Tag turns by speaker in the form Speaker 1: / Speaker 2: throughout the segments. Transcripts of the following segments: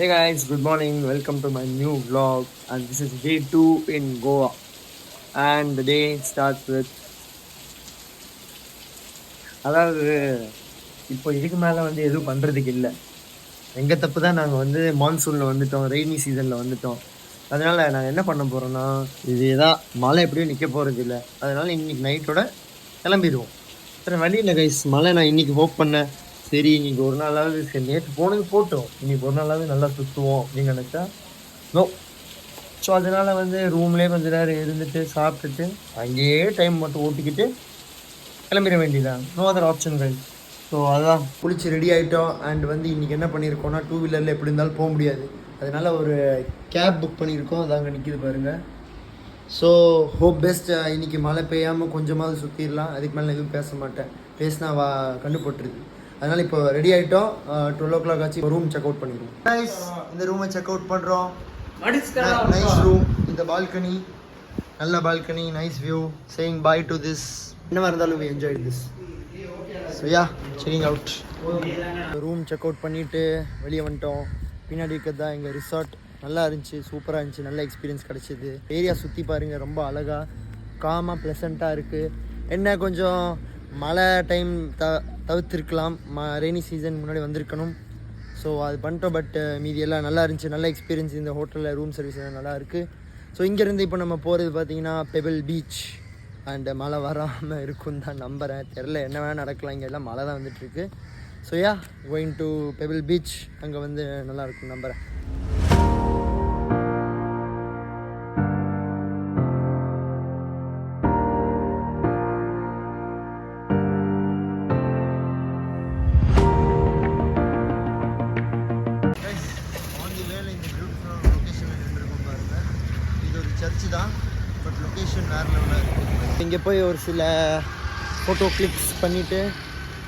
Speaker 1: Hey guys, good morning. Welcome to my new vlog. And this is day 2 in Goa. And the day starts with அதாவது இப்போ இதுக்கு மேலே எதுவும் பண்ணுறதுக்கு இல்லை. எங்கள் தப்பு தான். நாங்கள் மான்சூனில் வந்துட்டோம், ரெய்னி சீசனில் வந்துட்டோம். அதனால் நாங்கள் என்ன பண்ண போகிறோன்னா, இதுதான் மழை எப்படியும் நிற்க போகிறது இல்லை. அதனால் இன்னைக்கு நைட்டோட கிளம்பிடுவோம். வேறு வழி இல்லை கைஸ். மழை நான் இன்னைக்கு ஹோப் பண்ணேன், சரி இன்னைக்கு ஒரு நாளாவது, சரி நேற்று போனது போட்டோம், இன்னைக்கு ஒரு நாளாவது நல்லா சுற்றுவோம் அப்படின்னு நினச்சா நோ. ஸோ அதனால் ரூம்லேயே கொஞ்சம் நேரம் இருந்துட்டு சாப்பிட்டுட்டு அங்கேயே டைம் மட்டும் ஓட்டிக்கிட்டு கிளம்பிட வேண்டியதான். No other ஆப்ஷன்கள். ஸோ அதான் குளிச்சு ரெடி ஆகிட்டோம். அண்ட் இன்றைக்கி என்ன பண்ணியிருக்கோன்னா, 2 வீலரில் எப்படி இருந்தாலும் போக முடியாது. அதனால் ஒரு கேப் புக் பண்ணியிருக்கோம். அது அங்கே நிற்கிது பாருங்கள். So hope best. இன்றைக்கி மழை பெய்யாமல் கொஞ்சமாவது சுற்றிடலாம். அதுக்கு மேலே எதுவும் பேச மாட்டேன். பேசினா கண்டு போட்டுருது. அதனால் இப்போ ரெடி ஆகிட்டோம். 12 o'clock ஆச்சு. ரூம் செக் அவுட் பண்ணிடுவோம். நைஸ். இந்த ரூமை செக் அவுட் பண்ணுறோம். Nice room. இந்த பால்கனி, நல்ல balcony, nice view. Saying bye to this. என்னவா இருந்தாலும் we enjoy this. So yeah, checking out. Room check out பண்ணிவிட்டு வெளியே வந்துட்டோம். பின்னாடி இருக்கிறது தான் எங்கள் ரிசார்ட். நல்லா இருந்துச்சு, சூப்பராக இருந்துச்சு, நல்ல எக்ஸ்பீரியன்ஸ் கிடச்சிது. ஏரியா சுற்றி பாருங்கள், ரொம்ப அழகாக காமாக ப்ளசண்ட்டாக இருக்குது. என்ன கொஞ்சம் மழை டைம் தவிர்த்துருக்கலாம், ரெய்னி சீசன் முன்னாடி வந்திருக்கணும். ஸோ அது பண்ணிட்டோம். பட் மீதி எல்லாம் நல்லா இருந்துச்சு, நல்ல எக்ஸ்பீரியன்ஸ். இந்த ஹோட்டலில் ரூம் சர்வீஸ் எல்லாம் நல்லா இருக்குது. ஸோ இங்கேருந்து இப்போ நம்ம போகிறது பார்த்திங்கன்னா பெபிள் பீச். அண்டு மழை வராமல் இருக்குன்னு தான் நம்புகிறேன். தெரில, என்ன வேணால் நடக்கலாம். இங்கே எல்லாம் மழை தான் வந்துட்டுருக்கு. So yeah, going to pebble beach. அங்கே நல்லா இருக்கும்னு நம்புகிறேன். சர்ச்சு தான், பட் லொக்கேஷன் வேறு லெவலாக இருக்குது. இங்கே போய் ஒரு சில ஃபோட்டோ கிளிக்ஸ் பண்ணிவிட்டு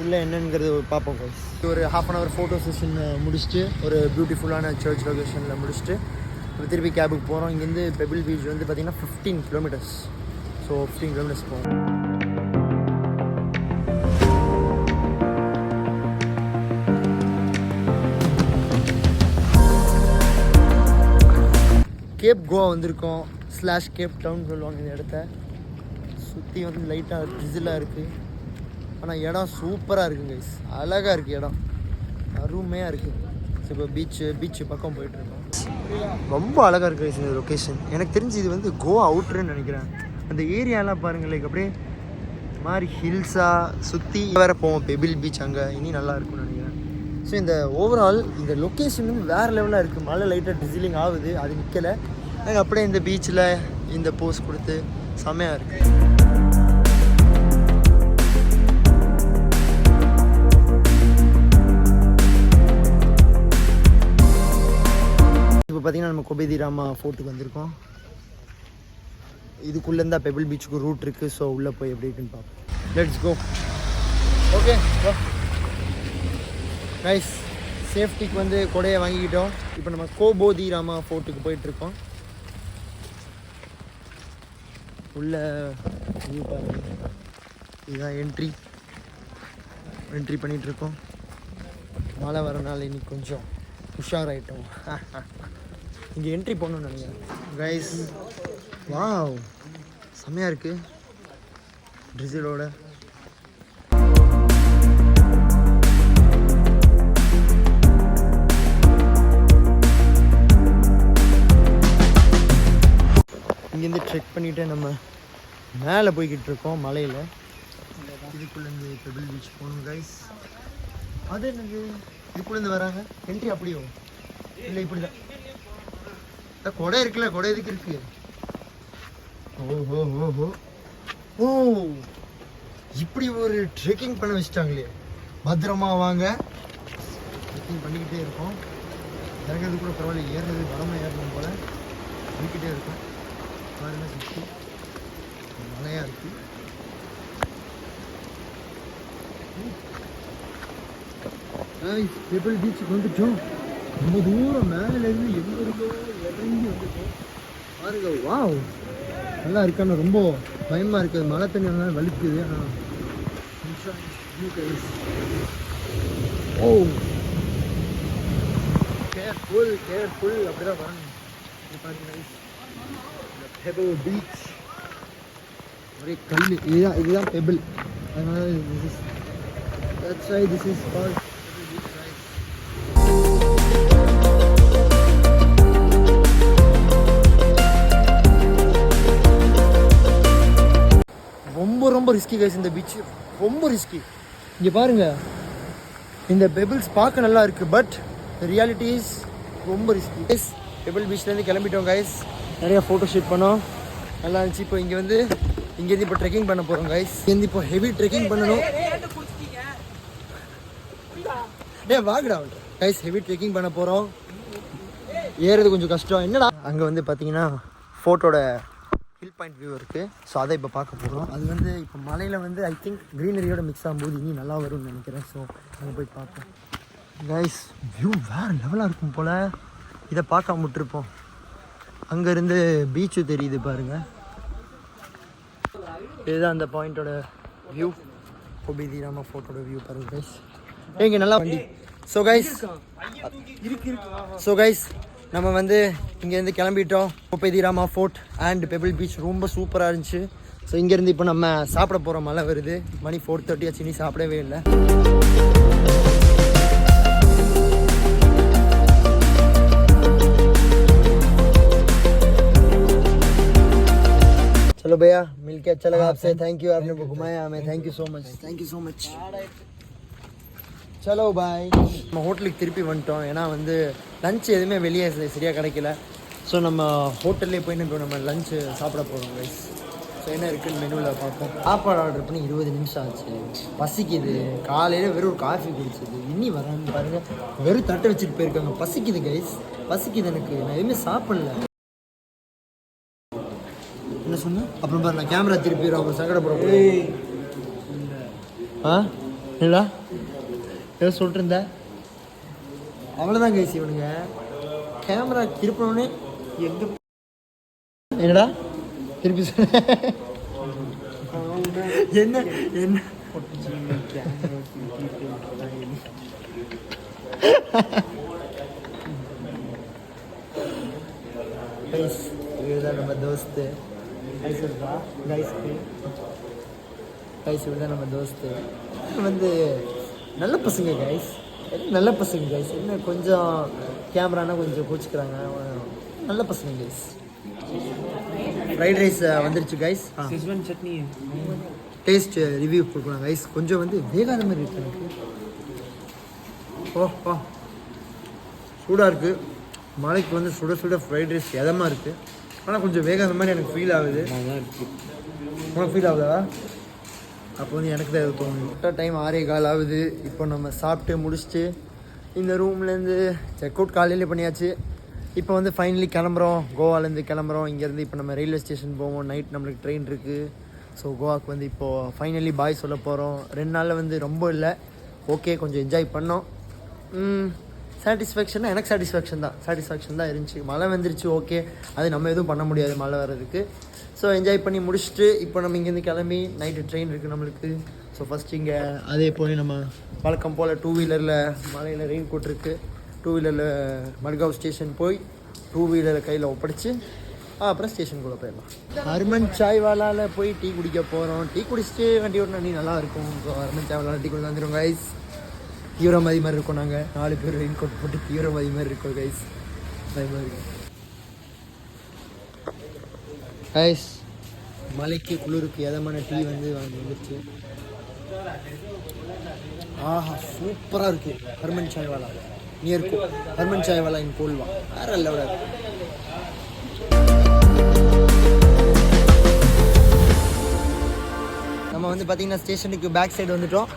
Speaker 1: உள்ளே என்னங்கிறது பார்ப்போம். ஒரு 1/2 hour ஃபோட்டோ செஷன் முடிச்சுட்டு ஒரு பியூட்டிஃபுல்லான சர்ச் லொக்கேஷனில் முடிச்சுட்டு திருப்பி கேபுக்கு போகிறோம். இங்கேருந்து பெபிள் பீச் பார்த்திங்கன்னா 15 kilometers. ஸோ 15 kilometers போகிறோம். கேப் கோவா வந்திருக்கோம். /கேப் டவுன் சொல்லுவாங்க. இந்த இடத்த சுற்றி லைட்டாக டிசிலாக இருக்குது. ஆனால் இடம் சூப்பராக இருக்குங்க கைஸ். அழகாக இருக்குது இடம், அருமையாக இருக்குது. ஸோ இப்போ பீச்சு பக்கம் போயிட்டுருக்கோம். ரொம்ப அழகாக இருக்குது கைஸ் இந்த லொக்கேஷன். எனக்கு தெரிஞ்சு இது கோவா அவுட்ருன்னு நினைக்கிறேன். அந்த ஏரியாலாம் பாருங்கள், லைக் அப்படியே மாதிரி ஹில்ஸாக சுற்றி வேறு போவோம். பெபிள் பீச் அங்கே இனி நல்லா இருக்கும்னு நினைக்கிறேன். ஸோ இந்த ஓவரால் இந்த லொக்கேஷன் வேறு லெவலாக இருக்குது. மழை லைட்டாக டிசிலிங் ஆகுது, அது நிற்கலை. நாங்கள் அப்படியே இந்த பீச்சில் இந்த போஸ் கொடுத்து செம்மையாக இருக்குது. இப்போ பார்த்திங்கன்னா நம்ம கொபேதி ராமா ஃபோர்ட்டுக்கு வந்திருக்கோம். இதுக்குள்ளேருந்தா பெபிள் பீச்சுக்கு ரூட் இருக்குது. ஸோ உள்ளே போய் எப்படி இருக்குன்னு பார்ப்போம். Let's go. Okay nice. சேஃப்டிக்கு கொடையை வாங்கிக்கிட்டோம். இப்போ நம்ம கோபோதி ராமா ஃபோர்ட்டுக்கு போயிட்டுருக்கோம். உள்ள வியூ பாருங்கள். இதுதான் என்ட்ரி பண்ணிகிட்ருக்கோம். மழை வரனால இன்னைக்கு கொஞ்சம் உஷாராயிட்டோம். இங்கே என்ட்ரி பண்ணணும்னு நினைக்கிறேன் கைஸ். வாவ், செம்மையாக இருக்குது ட்ரிசிலோட. இங்கேருந்து ட்ரெக் பண்ணிவிட்டு நம்ம மேலே போய்கிட்டு இருக்கோம் மலையில். இதுக்குள்ளேருந்து பெபிள் பீச் போகணும் கைஸ். அது என்னது, இதுக்குள்ளேருந்து வராங்க என்ட்ரி அப்படியோ இல்லை? இப்படி தான் கொடை இருக்குல்ல, கொடை எதுக்கு இருக்குது? ஓ, இப்படி ஒரு ட்ரெக்கிங் பண்ண வச்சுட்டாங்களே. பத்திரமா வாங்க. ட்ரெக்கிங் பண்ணிக்கிட்டே இருக்கோம். இறங்கிறது கூட பரவாயில்ல, ஏறுறது பலமாக ஏறணும் போல் பண்ணிக்கிட்டே இருக்கும். பாருங்க, சுற்றி மழையாக இருக்குது. பெபிள் பீச்சுக்கு வந்துட்டோம். ரொம்ப தூரம் மேலேருந்து எங்கே இருந்தோ இறங்கி வந்துட்டோம். பாருங்க, வாவ், நல்லா இருக்கான்னு ரொம்ப பயமாக இருக்குது. மழை தண்ணி நல்லா வலிக்குது. ஆனால் ஓ, ஓகே கேர்ஃபுல் கேர்ஃபுல் அப்படி தான் வரணும். இது பாருங்க guys, இந்த பெபிள் பீச் ஒரே கல். இதுதான் பெபிள். அதனால that's why this is called Pebble Beach guys. ரொம்ப ரிஸ்கி கைஸ் இந்த பீச், ரொம்ப ரிஸ்கி. இங்கே பாருங்க, இந்த பெபிள்ஸ் பார்க்க நல்லா இருக்குது, பட் ரியாலிட்டி இஸ் ரொம்ப ரிஸ்கி கைஸ். பெபிள் பீச்லேருந்து கிளம்பிட்டோம் கைஸ். நிறையா ஃபோட்டோ ஷூட் பண்ணோம், நல்லா இருந்துச்சு. இப்போ இங்கேருந்து இப்போ ட்ரெக்கிங் பண்ண போகிறோம் கைஸ். இங்கேருந்து இப்போ ஹெவி ட்ரெக்கிங் பண்ணணும். வாங்கடா கைஸ், ஹெவி ட்ரெக்கிங் பண்ண போகிறோம். ஏறது கொஞ்சம் கஷ்டம். என்னடா அங்கே வந்து பார்த்தீங்கன்னா ஃபோட்டோட ஹில் பாயிண்ட் வியூ இருக்குது. ஸோ அதை இப்போ பார்க்க போகிறோம். அது வந்து இப்போ மலையில் வந்து ஐ திங்க் க்ரீனரியோட மிக்ஸ் ஆகும்போது இனி நல்லா வரும்னு நினைக்கிறேன். ஸோ அங்கே போய் பார்ப்போம் கைஸ். வியூ வேறு லெவலாக இருக்கும் போல். இதை பார்க்க விட்டுருப்போம். அங்கேருந்து பீச்சு தெரியுது பாருங்கள். இதுதான் அந்த பாயிண்ட்டோட வியூ. கோபிதிராமா ஃபோட்டோட வியூ பாருங்கள் கைஸ். இங்கே நல்லா வண்டி. ஸோ கைஸ் நம்ம வந்து இங்கேருந்து கிளம்பிட்டோம். கோபிதிராமா ஃபோர்ட் அண்ட் பெபிள் பீச் ரொம்ப சூப்பராக இருந்துச்சு. ஸோ இங்கேருந்து இப்போ நம்ம சாப்பிட போகிறோம். மழை வருது, மணி 4:30 ஆச்சு, இனி சாப்பிடவே இல்லை. चलो भैया मिलके अच्छा लगा आपसे. थैंक यू, आपने घुमाया हमें. Thank you so much. चलो பாய். நம்ம ஹோட்டலுக்கு திருப்பி வந்துட்டோம். ஏன்னா வந்து லஞ்ச் எதுவுமே வெளியே சரியாக கிடைக்கல. ஸோ நம்ம ஹோட்டல்லே போய் நம்ம லஞ்சு சாப்பிட போகிறோம் கைஸ். ஸோ என்ன இருக்குன்னு மெனுவில் பார்ப்போம். சாப்பாடு ஆர்டர் பண்ணி 20 நிமிஷம் ஆச்சு. பசிக்குது. காலையில் வெறும் ஒரு காஃபி குடிச்சது, இன்னி வரான்னு பாருங்கள். வெறும் தட்டை வச்சுட்டு போயிருக்காங்க. பசிக்குது கைஸ், பசிக்குது எனக்கு. நான் எதுவுமே சாப்பிடல. என்ன சொன்ன? அப்புறம் பாரு, நான் கேமரா திருப்பிடுறோம். அவங்க சங்கடப்பட. இல்லைடா ஏதோ சொல்லிட்டு இருந்த. அவ்வளோதான் கைஸ். இவனுங்க கேமரா திருப்பினோடனே எங்க என்னடா திருப்பி என்ன என்ன கைஸ், இதுதான் நம்ம தோஸ்து. கைஸ் இதுதான் நம்ம தோஸ்து. வந்து நல்ல பசங்க கைஸ், நல்ல பசங்க கைஸ். என்ன கொஞ்சம் கேமரானா கொஞ்சம் கோச்சிக்கிறாங்க. நல்ல பசங்க கைஸ். ஃப்ரைட் ரைஸ் வந்துருச்சு கைஸ். சட்னி டேஸ்ட் ரிவ்யூ கொடுக்கலாம் கைஸ். கொஞ்சம் வந்து வேகாத மாதிரி இருக்கு எனக்கு. ஓ சூடாக இருக்குது. மலைக்கு வந்து சுட சுட ஃப்ரைட் ரைஸ் எதமாக இருக்குது. ஆனால் கொஞ்சம் வேகாத மாதிரி எனக்கு ஃபீல் ஆகுது. உனக்கு ஃபீல் ஆகுதா? அப்போ வந்து எனக்கு தான் இது தோணுது. டைம் 6:15 ஆகுது. இப்போ நம்ம சாப்பிட்டு முடிச்சுட்டு இந்த ரூம்லேருந்து செக் அவுட் காலையிலே பண்ணியாச்சு. இப்போ வந்து ஃபைனலி கிளம்புறோம். கோவாலேருந்து கிளம்புறோம். இங்கேருந்து இப்போ நம்ம ரயில்வே ஸ்டேஷன் போவோம். நைட் நம்மளுக்கு ட்ரெயின் இருக்குது. ஸோ கோவாக்கு வந்து இப்போது ஃபைனலி பாய் சொல்ல போகிறோம். 2 நாளில் வந்து ரொம்ப இல்லை, ஓகே கொஞ்சம் என்ஜாய் பண்ணோம். சாட்டிஸ்ஃபேக்ஷனாக எனக்கு சாட்டிஸ்ஃபேக்ஷன் தான் இருந்துச்சு. மழை வந்துருச்சு, ஓகே, அது நம்ம எதுவும் பண்ண முடியாது மழை வர்றதுக்கு. ஸோ என்ஜாய் பண்ணி முடிச்சுட்டு இப்போ நம்ம இங்கேருந்து கிளம்பி நைட்டு ட்ரெயின் இருக்குது நம்மளுக்கு. ஸோ ஃபஸ்ட் இங்கே அதே போய் நம்ம வழக்கம் போல் 2 வீலரில் மலையில் ரெயின் கோட் இருக்குது. 2 வீலரில் மட்காவ் ஸ்டேஷன் போய் 2 வீலரை கையில் ஒப்படைச்சு அப்புறம் ஸ்டேஷனுக்குள்ளே போயிடலாம். ஹர்மன் சாய் வாலாவில் போய் டீ குடிக்க போகிறோம். டீ குடிச்சிட்டு வண்டி ஓட்டினா நீ நல்லாயிருக்கும். ஸோ ஹர்மன் சாய் வாலாவில் டீ குடிச்சு வந்துடும் கைஸ். தீவிரவாதி மாதிரி இருக்கோம் நாங்கள் 4 பேர் ரெயின் கோட் போட்டு தீவிரவாதி மாதிரி இருக்கோம் கைஸ். பயமாக இருக்கும் கைஸ். மலைக்கு குளிருக்கு எதமான டீ வந்து வந்துச்சு. ஆஹா சூப்பராக இருக்குது. ஹர்மன் சாய் வாலா நியர் ஹர்மன் சாய் வாலா இன் கோல்வா வேறு லெவலாக இருக்குது. நம்ம வந்து பார்த்தீங்கன்னா ஸ்டேஷனுக்கு பேக் சைடு வந்துட்டோம்.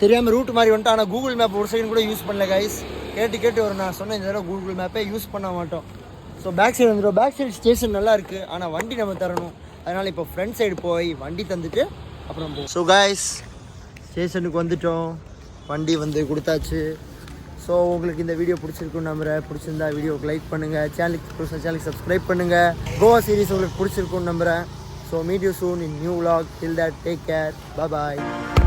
Speaker 1: தெரியாமல் ரூட் மாதிரி வந்துட்டோம். ஆனால் கூகுள் மேப் ஒரு செகண்ட் கூட யூஸ் பண்ணல கைஸ். கேட்டு ஒரு நான் சொன்னேன் இந்த தடவை கூகுள் மேப்பே யூஸ் பண்ண மாட்டோம். ஸோ பேக் சைடு வந்துடும். பேக் சைடு ஸ்டேஷன் நல்லா இருக்குது, ஆனால் வண்டி நம்ம தரணும். அதனால் இப்போ ஃப்ரண்ட் சைடு போய் வண்டி தந்துட்டு அப்புறம் போகும். ஸோ கைஸ் ஸ்டேஷனுக்கு வந்துட்டோம். வண்டி வந்து கொடுத்தாச்சு. ஸோ உங்களுக்கு இந்த வீடியோ பிடிச்சிருக்குன்னு நம்புகிறேன். பிடிச்சிருந்தா வீடியோக்கு லைக் பண்ணுங்கள். சேனலுக்கு சப்ஸ்கிரைப் பண்ணுங்கள். கோவா சீரிஸ் உங்களுக்கு பிடிச்சிருக்குன்னு நம்புகிறேன். So meet you soon in new vlog. Till that, take care. Bye bye.